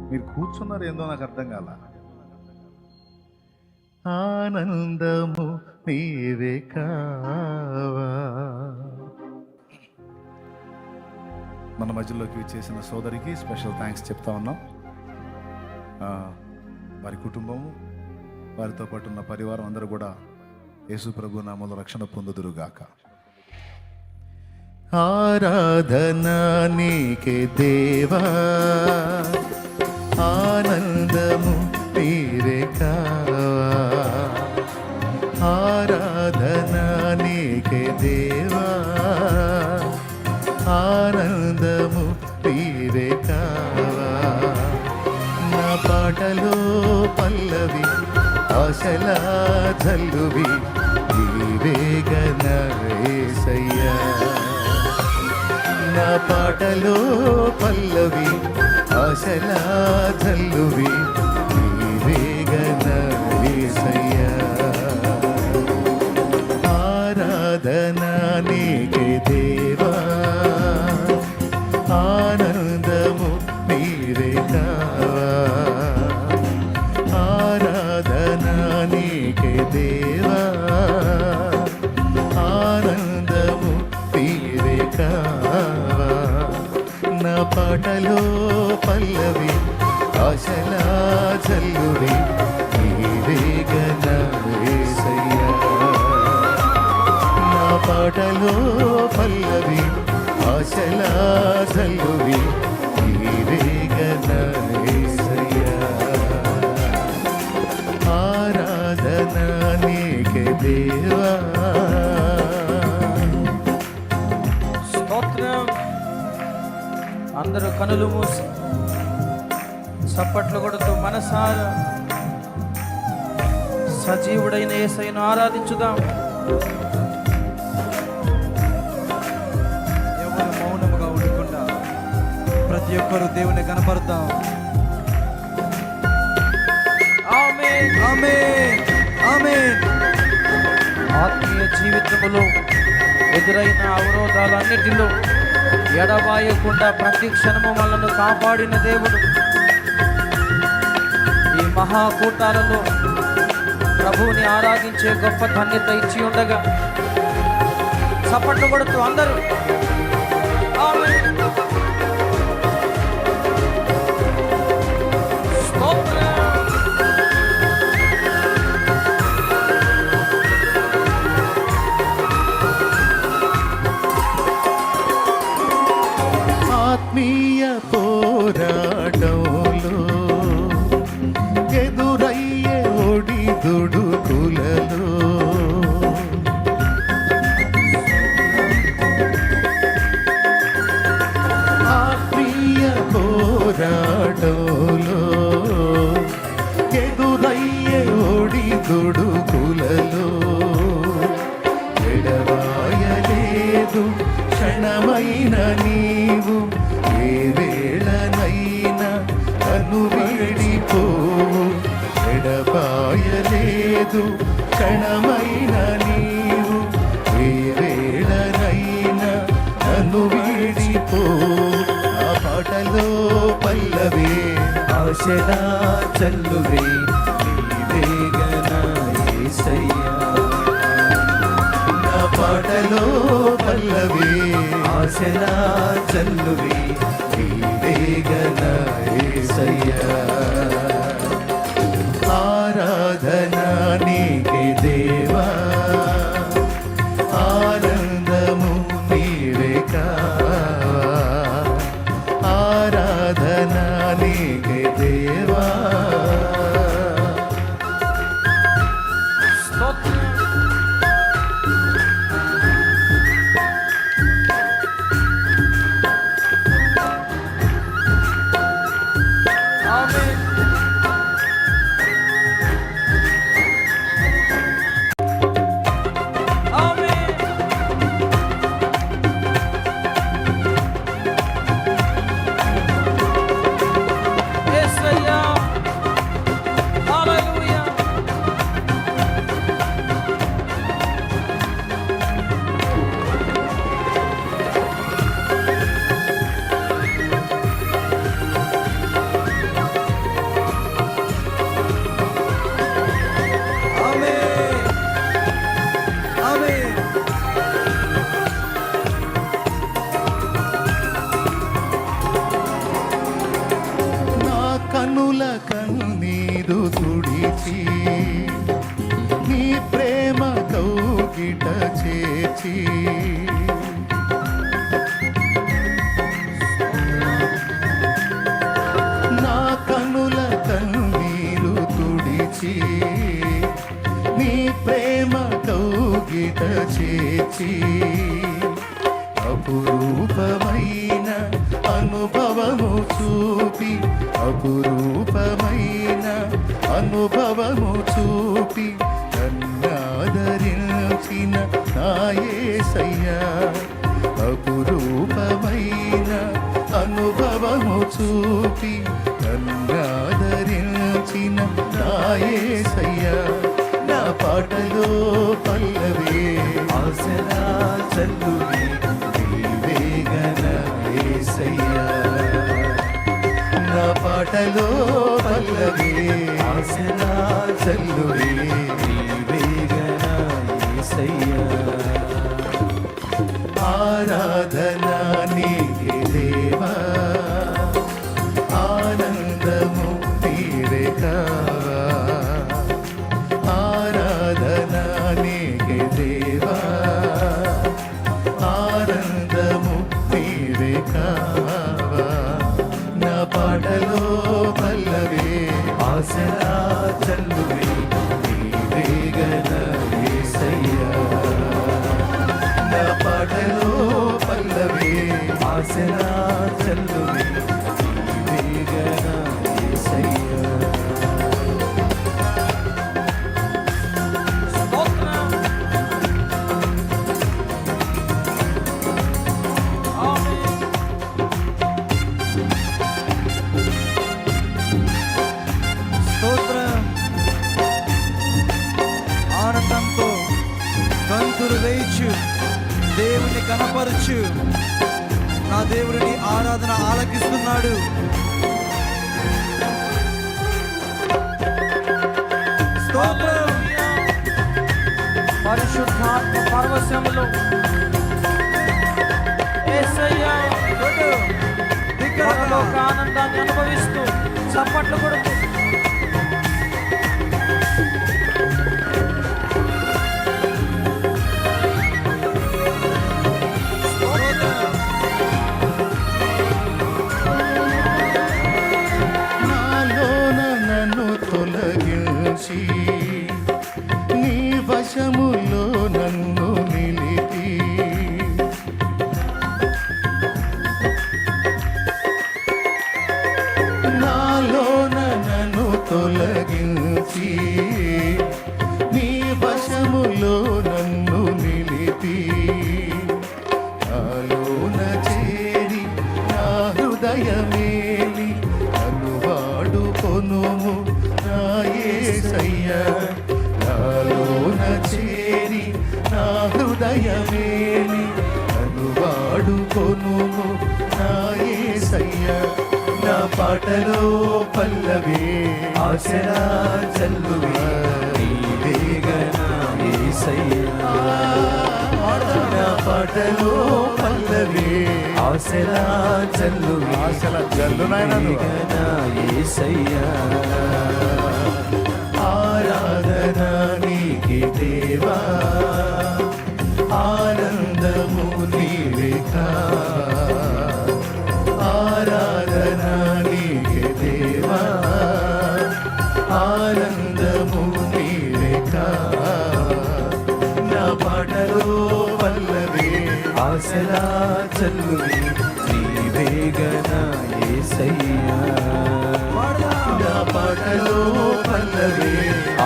మీరు కూర్చున్నారు ఏందో నాకు అర్థం కాల. ఆనందము నీవే కావా. మన మధ్యలోకి చేసిన సోదరికి స్పెషల్ థ్యాంక్స్ చెప్తా ఉన్నాం. వారి కుటుంబము, వారితో పాటు ఉన్న పరివారం అందరూ కూడా యేసు ప్రభు నామములో రక్షణ పొందుదురుగాక. ఆరాధన నీకే దేవా, ఆనందము నీవే కావా. ఆరాధన నీకే దేవా, ఆనందము నీవే కావా. నా పాటలో పల్లవి, ఆశల జల్లువి నీవేగన యేసయ్యా. నా పాటలో పల్లవి, ఆశల జల్లువి నీవేగన యేసయ్యా. ఆరాధన నీకే దేవా, ఆనందము నీవే కావా. ఆరాధన నీకే దేవా, ఆనందము నీవే కావా. నా పాటలో పల్లవి, ఆశల జల్లువి నీవేగన యేసయ్యా. నా పాటలో పల్లవి, ఆశల జల్లువి నీవేగన యేసయ్యా. ఆరాధన నీకే దేవా. స్తోత్రం. అందరూ కనులు మూసి చప్పట్లు కొడుతూ మనసారా సజీవుడైన యేసయ్యను ఆరాధించుదాం. ఎవరు మౌనముగా ఉండకుండా ప్రతి ఒక్కరు దేవుని కనపడతాం. ఆమేన్. ఆమేన్, ఆమేన్. ఆత్మీయ జీవితంలో ఎదురైన అవరోధాలన్నిటిలో ఎడబాయకుండా ప్రతి క్షణము మనల్ని కాపాడిన దేవుడు ఈ మహాకూటాలలో ప్రభువుని ఆరాధించే గొప్ప ధన్యత ఇచ్చి ఉండగా చప్పట్లు కొడుతూ అందరూ ఆమేన్. స్తోత్రం. ఆత్మీయ పోరాటంలో ఎదురయ్యే ఒడిదుడుకులలో ఆత్మీయ పోరాటంలో ఎదురయ్యే ఒడిదుడుకులలో ఎడబాయలేదు క్షణమైన నీవు. ఏ వేళనైనా అను విడిపోవు. ఎడబాయలేదు క్షణమైన నీవు. ఏ వేళనైనా అను విడిపోవు. ఆ పాటలో పల్లవి, ఆశల జల్లువి నీవేగన యేసయ్యా. నా పాటలో పల్లవి, ఆశల జల్లువి నీవేగన యేసయ్యా. ఆరాధన నీకే దేవా, ఆనందము నీవే కావా. ఆరాధన నీకే దేవా. స్తోత్రం. ఆమేన్. ఆమేన్. కనుల కన్నీరు తుడిచి నీ ప్రేమ కౌగిట చేర్చి నా కనుల కన్నీరు తుడిచి నీ ప్రేమ కౌగిట చేర్చి అపురూపమైన అనుభవము చూపి అపురూపమైన అనుభవము చూపి నన్నాదరించిన నా యేసయ్యా అపురూపమైన అనుభవము చూపి నన్నాదరించిన నా యేసయ్యా నా పాటలో పల్లవి ఆశలా చల్లువి నీవేగన యేసయ్యా నా పాటలో పల్లవి ఆశలా చల్లువి నీవేగన యేసయ్యా ఆరాధన నీకే దేవా ఆనందము నీవే కావా ఆరాధన నీకే దేవా ఆనందము నీవే కావా నా పాటలో పల్లవి ఆశలా చల్లువి నీవేగన యేసయ్యా నా పాటలో పల్లవి ఆశలా చల్లువి నీవేగన యేసయ్యా స్తోత్రం. ఆమేన్. స్తోత్రం. ఆనందంతో గంతులు వేయచ్చు, దేవుని కనపరచు. నా దేవుడిని ఆరాధన ఆలకిస్తున్నాడు. స్తోత్రం. పరిశుద్ధాత్మ పరవశములో యేసయ్యా పరలోక ఆనందాన్ని అనుభవిస్తూ చప్పట్లు కొడుతూ నాలోన నన్ను తొలగించి నీ వశములో నన్ను నిలిపి నాలోన నన్ను తొలగించి నీ వశములో నన్ను నిలిపి నాలోన చేరి నా హృదయమేలి నన్ను వాడుకొనుము నా యేసయ్యా నాలోన చేరి నా హృదయమేలి నన్ను వాడుకొనుము నా యేసయ్యా నా పాటలో పల్లవి ఆశలా చల్లువి నీవేగన యేసయ్యా నా పాటలో పల్లవి ఆశలా చల్లువి ఆశల జల్లునైనా యేసయ్యా ఆరాధన నీకే దేవా ఆనందము నీవే కావా ఆరాధన నీకే దేవా ఆనందము నీవే కావా నా పాటలో పల్లవి ఆశలా చల్లువి నీవేగన యేసయ్యా నా పాటలో పల్లవి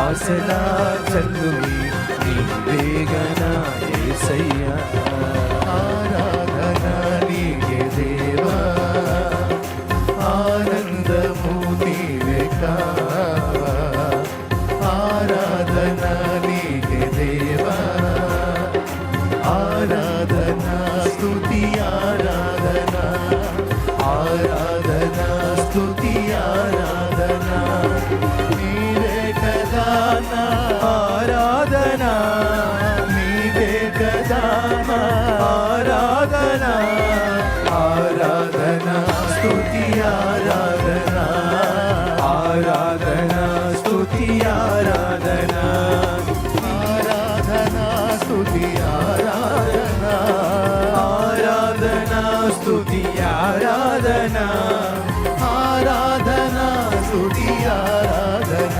ఆశలా చల్లువి నీవేగన యేసయ్యా ఆరాధన నీకే దేవా ఆనందము నీవే కావా ఆరాధన నీకే దేవా ఆరాధన స్తుతి ఆరాధన ఆరాధన స్తుతి ఆరాధన నీవే కదా నా ఆరాధన నీవే కదా నా ఆరాధన ఆరాధన స్తుతి ఆరాధన స్తుతి ఆరాధన ఆరాధన స్తుతి ఆరాధన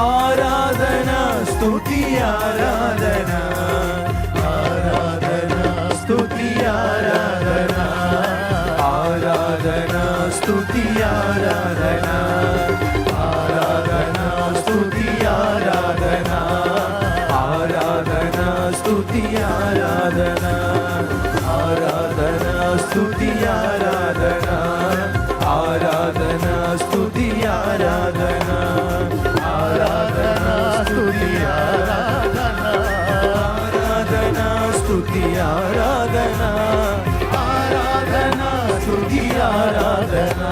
ఆరాధన స్తుతి ఆరాధన ఆరాధన స్తుతి ఆరాధన ఆరాధన స్తుతి ఆరాధన ఆరాధన స్తుతి ఆరాధన ఆరాధన స్తుతి ఆరాధన ఆరాధన స్తుతి ఆరాధన ఆరాధన స్తుతి ఆరాధన ఆరాధన స్తుతి ఆరాధన ఆరాధన స్తుతి ఆరాధన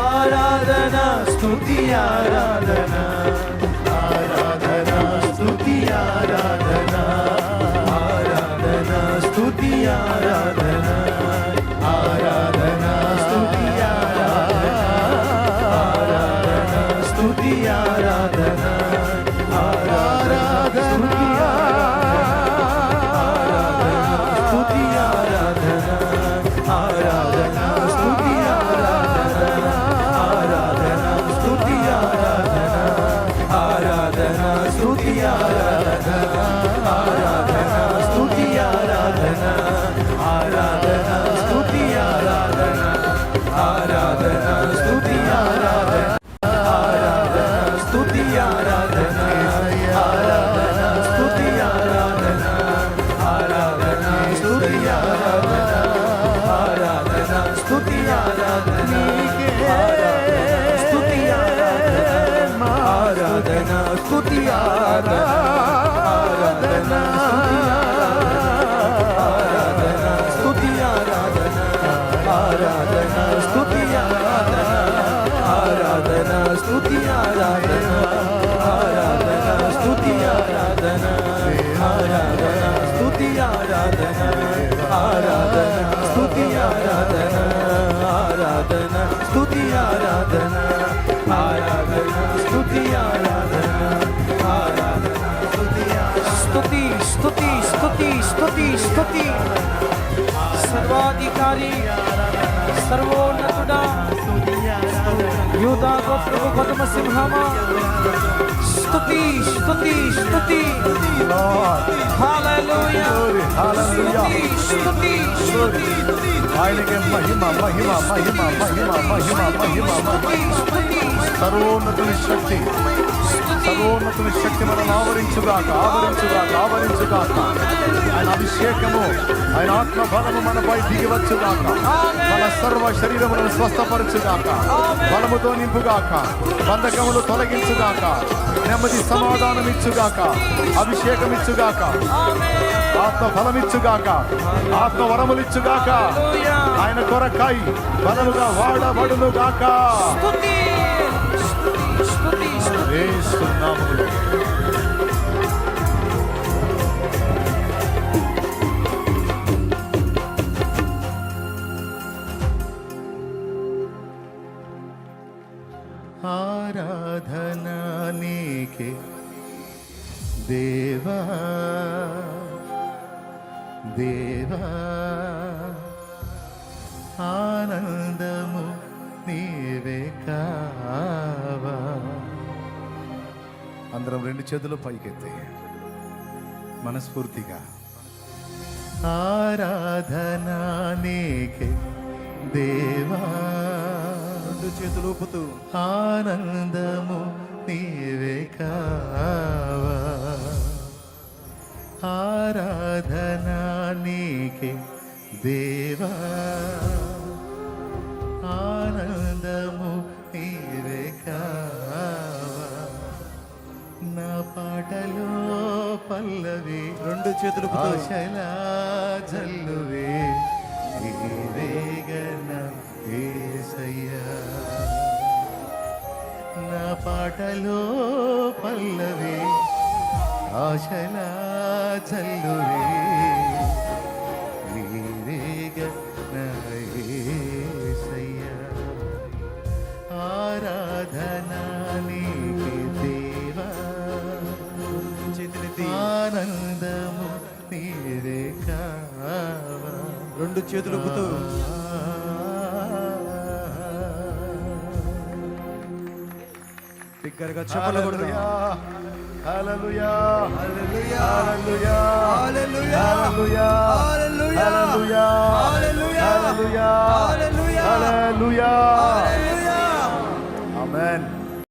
ఆరాధన స్తుతి ఆరాధన ఆరాధన స్తుతి ఆరాధన ఆరాధన స్తుతి ఆరాధన ఆరాధన స్తుతి ఆరాధన ఆరాధన స్తుతి ఆరాధన స్తుతి ఆరాధన ఆరాధన స్తుతి ఆరాధన ఆరాధన స్తుతి ఆరాధన ఆరాధన స్తుతి ఆరాధన ఆరాధన స్తుతి ఆరాధన ఆరాధన స్తుతి ఆరాధన ఆరాధన స్తుతి ఆరాధన ఆరాధన స్తుతి ఆరాధన ఆరాధన స్తుతి ఆరాధన ఆరాధన స్తుతి ఆరాధన ఆరాధన స్తుతి ఆరాధన ఆరాధన స్తుతి ఆరాధన స్తుతి ఆరాధన ఆరాధన స్తుతి ఆరాధన ఆరాధన స్తుతి ఆరాధన ఆరాధన స్తుతి ఆరాధన ఆరాధన స్తుతి ఆరాధన ఆరాధన స్తుతి ఆరాధన ఆరాధన స్తుతి ఆరాధన ఆరాధన స్తుతి ఆరాధన ఆరాధన స్తుతి ఆరాధన ఆరాధన స్తుతి ఆరాధన ఆరాధన స్తుతి స్తుతి స్తుతి స్తుతి స్తుతి సర్వాధికారి సర్వోన్నతుడా యూదా గోత్రపు పదమ సింహమా స్తుతి స్తుతి స్తుతి హల్లెలూయా స్తుతి స్తుతి స్తుతి ఆయనకే మహిమ మహిమ మహిమ మహిమ మహిమ మహిమ సర్వోన్నతుని శక్తి సర్వోన్నతుని శక్తి మనల్ని ఆవరించుగాక ఆవరించుగాక ఆవరించుగాక ఆయన అభిషేకము ఆయన ఆత్మ బలము మనపై దిగివచ్చుగాక మన సర్వ శరీరములను స్వస్థపరచుగాక బలముతో నింపుగాక బంధకములు తొలగించుగాక నెమ్మది సమాధానం ఇచ్చుగాక అభిషేకం ఇచ్చుగాక ఆత్మ ఫలమిచ్చుగాక ఆత్మ వరములిచ్చుగాక ఆయన కొరకాయి బలముగా వాడబడునుగాక యేసు నామములో ఆరాధన నీకే దేవా దేవా ఆనందము నీవే కావా. అందరం రెండు చేతులు పైకెత్తి మనస్ఫూర్తిగా ఆరాధన నీకే దేవా రెండు చేతులు ఊపుతూ ఆనందము నీవే కావా. ఆరాధన నీకే దేవా ఆనందము నీవే కావా. నా పాటలో పల్లవి రెండు చేతులు ఆశలా జల్లువే నీవేగన యేసయ్యా. నా పాటలో పల్లవి ఆశలా జల్లువే నీవేగన యేసయ్యా. ఆరాధన నీకే దేవా చేతులెత్తి ఆనందము నీవే కావా. రెండు చేతులు ఊపుతూ బిగ్గరగా చెప్పలు కొడదాం. హల్లెలూయా హల్లెలూయా హల్లెలూయా హల్లెలూయా హల్లెలూయా హల్లెలూయా హల్లెలూయా హల్లెలూయా హల్లెలూయా హల్లెలూయా హల్లెలూయా హల్లెలూయా. ఆమేన్.